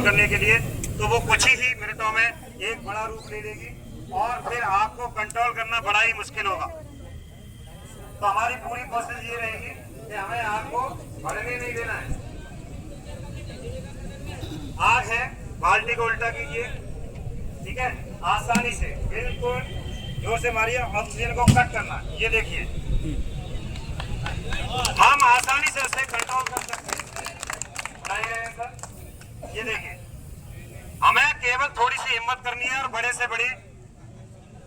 करने के लिए, तो वो कुछ ही मिनटों में एक बड़ा रूप ले लेगी और फिर आपको कंट्रोल करना बड़ा ही मुश्किल होगा। तो हमारी पूरी कोशिश ये रहेगी कि हमें आग को बढ़ने नहीं देना है। आग है, बाल्टी को उल्टा कीजिए, ठीक है, आसानी से बिल्कुल जोर से मारिए, ऑक्सीजन को कट करना। ये देखिए हम आसानी से उसे कंट्रोल कर सकते हैं सर। ये देखिए हमें केवल थोड़ी सी हिम्मत करनी है और बड़े से बड़ी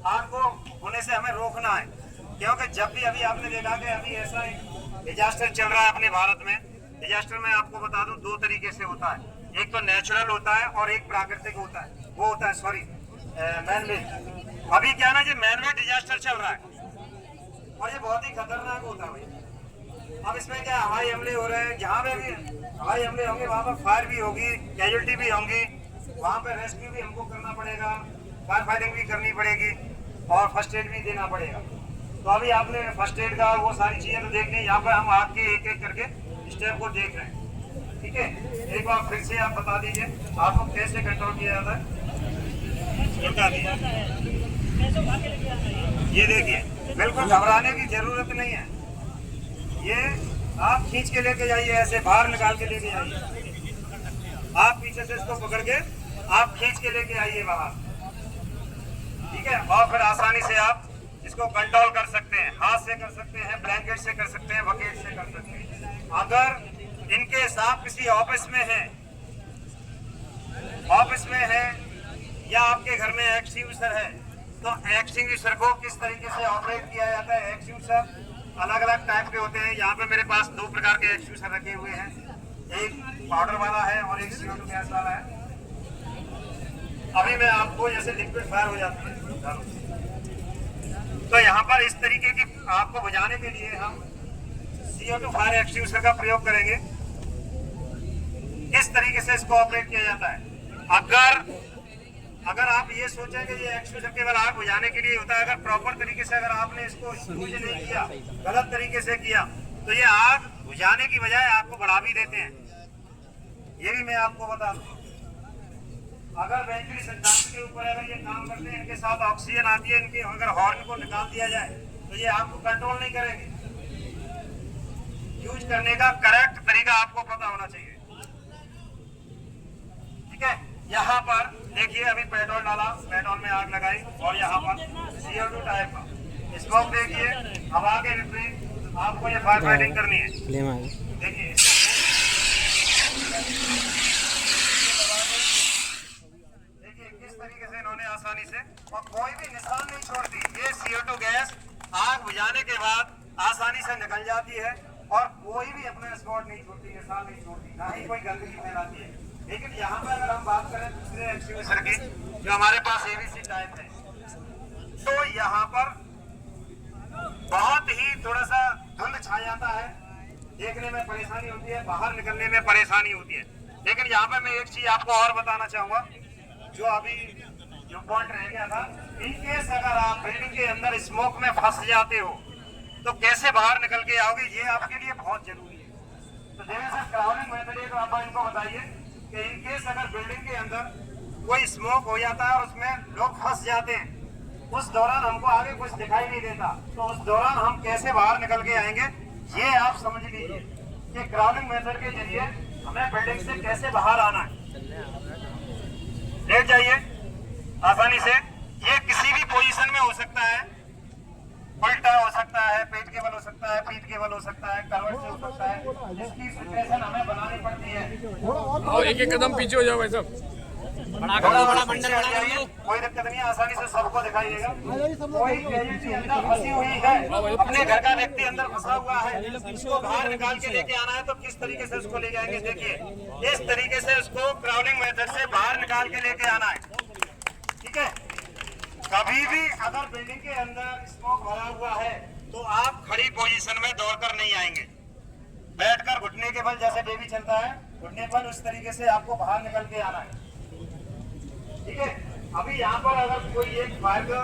आग को होने से हमें रोकना है, क्योंकि जब भी अभी आपने देखा कि अभी ऐसा डिजास्टर चल रहा है अपने भारत में। डिजास्टर में आपको बता दूं दो तरीके से होता है, एक तो नेचुरल होता है और एक प्राकृतिक होता है, वो होता है सॉरी मैनमेड। अभी क्या ना, ये मैनमेड डिजास्टर चल रहा है और ये बहुत ही खतरनाक होता है। अब इसमें क्या हवाई हमले हो रहे हैं, जहाँ पे भी हवाई हमले होंगे वहाँ पर फायर भी होगी, कैजुअल्टी भी होंगी, वहाँ पे रेस्क्यू भी हमको करना पड़ेगा, फायर फाइटिंग भी करनी पड़ेगी और फर्स्ट एड भी देना पड़ेगा। तो अभी आपने फर्स्ट एड का वो सारी चीजें तो देख ली, यहाँ पर हम आपके एक एक करके स्टेप को देख रहे हैं, ठीक है। एक बार फिर से आप बता दीजिए आपको कैसे कंट्रोल किया जाता है। ये देखिए बिल्कुल घबराने की जरूरत नहीं है, ये आप खींच के लेके जाइए, ऐसे बाहर निकाल के लेके जाइए, आप पीछे से इसको पकड़ के आप खींच के लेके आइए बाहर, ठीक है। और फिर आसानी से आप इसको कंट्रोल कर सकते हैं, हाथ से कर सकते हैं, ब्लैंकेट से कर सकते हैं, बकेट से कर सकते हैं। अगर इनके आप किसी ऑफिस में हैं, या आपके घर में एक्सटिंग्विशर है, तो एक्सटिंग्विशर को किस तरीके से ऑपरेट किया जाता है। एक्सटिंग्विशर अलग अलग टाइप के होते हैं। यहाँ पे मेरे पास दो प्रकार के एक्सटिंग्विशर रखे हुए हैं, एक पाउडर वाला है और एक CO2 गैस वाला है। अभी मैं आपको जैसे लिक्विड फायर हो जाती है, तो यहाँ पर इस तरीके की आपको बुझाने के लिए हम CO2 फायर एक्सटिंग्विशर का प्रयोग करेंगे। किस तरीके से इसको ऑपरेट किया जाता है। अगर आप ये सोचें कि ये एक्सटिंग्विशर केवल आग बुझाने के लिए होता है, अगर प्रॉपर तरीके से अगर आपने इसको यूज नहीं किया, गलत तरीके से किया, तो ये आग बुझाने की बजाय आपको बढ़ा भी देते हैं। ये भी मैं आपको बता दूं, अगर बैटरी सिद्धांत के ऊपर अगर ये काम करते हैं, इनके साथ ऑक्सीजन आती है, इनके अगर हॉर्न को निकाल दिया जाए तो ये आपको कंट्रोल नहीं करेंगे। यूज करने का करेक्ट तरीका आपको पता होना चाहिए, ठीक है। यहाँ पर देखिए अभी पेट्रोल डाला, पेट्रोल में आग लगाई और यहाँ पर CO2 टाइप का स्मोक देखिए, हवा के विपरीत आपको ये फायर फाइटिंग करनी है। देखिए किस तरीके से इन्होंने आसानी से, और कोई भी निशान नहीं छोड़ती। ये CO2 गैस आग बुझाने के बाद आसानी से निकल जाती है और कोई भी अपना स्पॉट नहीं छोड़ती, निशान नहीं छोड़ती, ना ही कोई गंदगी फैलाती है। लेकिन यहाँ पर अगर हम बात करें दूसरे एक्सटिंग्विशर की, जो हमारे पास ABC टाइप है, तो यहाँ पर बहुत ही थोड़ा सा धुंध छा जाता है, देखने में परेशानी होती है, बाहर निकलने में परेशानी होती है। लेकिन यहाँ पर मैं एक चीज आपको और बताना चाहूंगा, जो अभी जो पॉइंट रह गया था, इनकेस अगर आप बिल्डिंग के अंदर स्मोक में फंस जाते हो तो कैसे बाहर निकल के आओगे, ये आपके लिए बहुत जरूरी है। तो जैसे क्राउडिंग मेथड है, तो आप इनको बताइए कि इनकेस अगर बिल्डिंग के अंदर कोई स्मोक हो जाता है और उसमें लोग फंस जाते हैं, उस दौरान हमको आगे कुछ दिखाई नहीं देता, तो उस दौरान हम कैसे बाहर निकल के आएंगे, ये आप समझ लीजिए कि क्राउडिंग मेथड के जरिए हमें बिल्डिंग से कैसे बाहर आना है। लेट जाइए आसानी से, ये किसी भी पोजीशन में हो सकता है, उल्टा हो सकता है, पेट के बल हो सकता है, पीठ के बल हो सकता है, करवट से हो सकता है, जिसकी सिचुएशन हमें बनानी पड़ती है। और एक एकदम पीछे हो जाओ भाई साहब, कोई दिक्कत नहीं, आसानी से सबको दिखाइएगा। कोई कैजुअल्टी अंदर फंसी हुई है, अपने घर का व्यक्ति अंदर फंसा हुआ है, इसको बाहर निकाल के लेके आना है, तो किस तरीके से उसको ले जाएंगे। देखिए इस तरीके से उसको क्राउडिंग मेथड से बाहर निकाल के लेके आना है, ठीक है। कभी भी अगर बिल्डिंग के अंदर स्मोक भरा हुआ है तो आप खड़ी पोजीशन में दौड़कर नहीं आएंगे, बैठकर घुटने के बल, जैसे बेबी चलता है घुटने पर, उस तरीके से आपको बाहर निकल के आना है, ठीक है। अभी यहाँ पर अगर कोई एक फायर का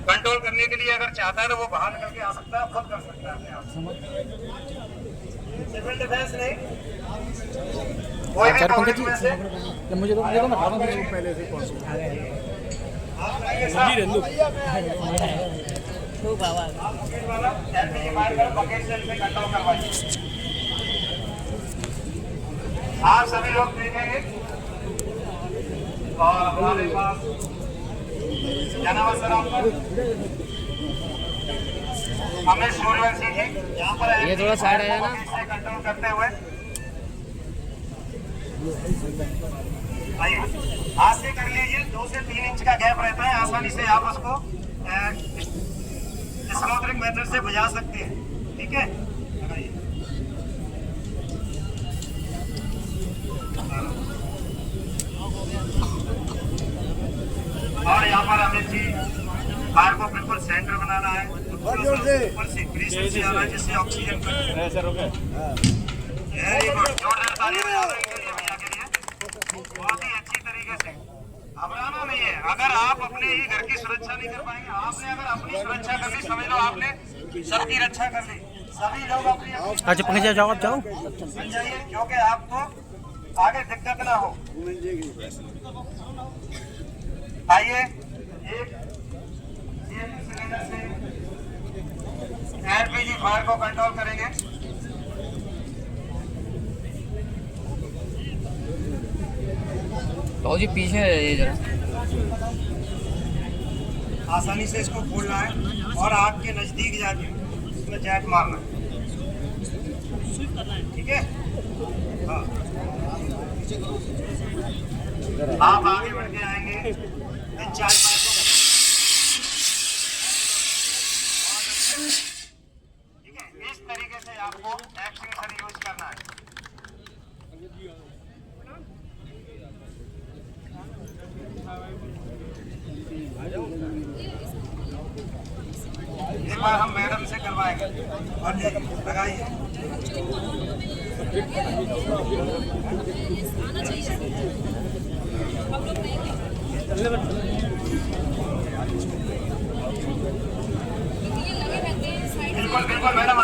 कंट्रोल करने के लिए अगर चाहता है तो वो बाहर निकल के आ सकता है, खुद कर सकता है अपने आप। सिविल डिफेंस नहीं, कोई भी पॉकेट में से जब मुझे तो मैं खा रहा हूँ पहले से कौन सा जी रेंदू पॉकेट वाला एलपीजी फायर कर पॉकेट सेल से कंट्रोल करवाइए। आप सभी लोग देखेंगे और हमारे पास क्या नाम है सर आपका? हमें सूर्यवंशी जी यहाँ पर ये थोड़ा साइड आया ना। से कंट्रोल करते हुए आइए हाथ से कर लीजिए। 2 से 3 इंच का गैप रहता है, आसानी से आप उसको स्मूथरिंग मेथड से बुझा सकते हैं। ठीक है, लगाइए। और यहाँ पर हमें जी फायर को बिल्कुल सेंटर बनाना है, ऊपर से ब्रीज से आना है जिससे ऑक्सीजन वेरी गुड। जोरदार ताली बजाओ इनके लिए, भैया के लिए। बहुत ही अच्छी तरीके से, घबराना नहीं है। अगर आप अपने ही घर की सुरक्षा नहीं कर पाएंगे, आपने अगर अपनी सुरक्षा कर ली समझ लो आपने सबकी रक्षा कर ली। सभी लोग अपनी अच्छा पंकज जाओ आप जाओ बन जाइए क्योंकि आपको आगे दिक्कत ना हो। आइए एक सिलेंडर से एलपीजी फायर को कंट्रोल करेंगे। तो जी पीछे ये जरा आसानी से इसको खोलना है और आग के नजदीक जाके इसमें जैक मारना है। ठीक है, हाँ। आप आगे बढ़ के आएंगे इन 4 पाइप को। ठीक है, इस तरीके से आपको एक्सटिंग्विशर यूज करना है। एक बार हम मैडम से करवाएंगे और जी लगाइए। बिल्कुल बिल्कुल मैडम